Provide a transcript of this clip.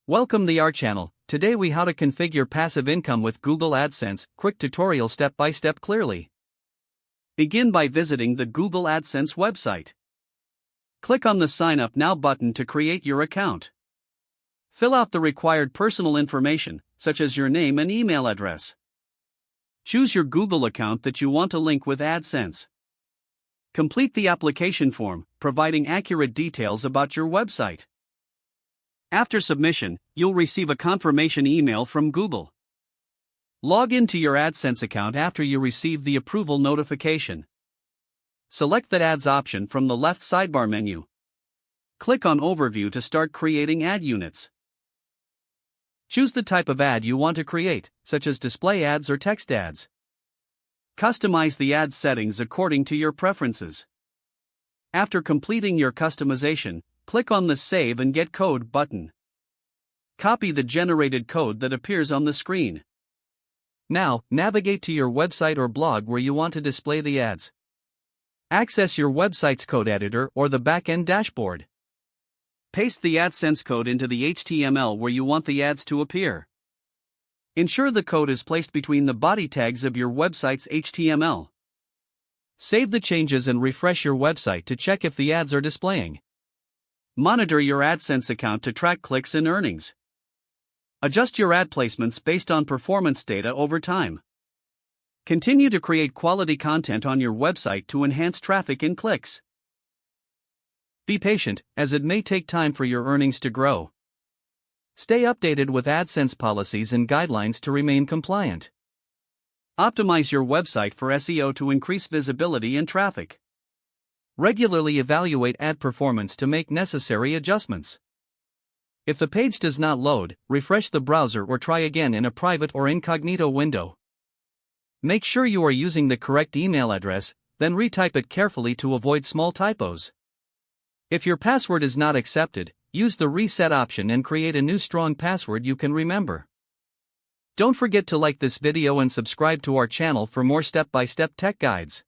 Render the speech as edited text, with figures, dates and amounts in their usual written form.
Welcome to our channel. Today we how to configure passive income with Google AdSense. Quick tutorial step by step clearly. Begin by visiting the Google AdSense website. Click on the Sign Up Now button to create your account. Fill out the required personal information, such as your name and email address. Choose your Google account that you want to link with AdSense. Complete the application form, providing accurate details about your website. After submission, you'll receive a confirmation email from Google. Log into your AdSense account after you receive the approval notification. Select the Ads option from the left sidebar menu. Click on Overview to start creating ad units. Choose the type of ad you want to create, such as display ads or text ads. Customize the ad settings according to your preferences. After completing your customization, click on the Save and Get Code button. Copy the generated code that appears on the screen. Now, navigate to your website or blog where you want to display the ads. Access your website's code editor or the back-end dashboard. Paste the AdSense code into the HTML where you want the ads to appear. Ensure the code is placed between the body tags of your website's HTML. Save the changes and refresh your website to check if the ads are displaying. Monitor your AdSense account to track clicks and earnings. Adjust your ad placements based on performance data over time. Continue to create quality content on your website to enhance traffic and clicks. Be patient, as it may take time for your earnings to grow. Stay updated with AdSense policies and guidelines to remain compliant. Optimize your website for SEO to increase visibility and traffic. Regularly evaluate ad performance to make necessary adjustments. If the page does not load, refresh the browser or try again in a private or incognito window. Make sure you are using the correct email address, then retype it carefully to avoid small typos. If your password is not accepted, use the reset option and create a new strong password you can remember. Don't forget to like this video and subscribe to our channel for more step-by-step tech guides.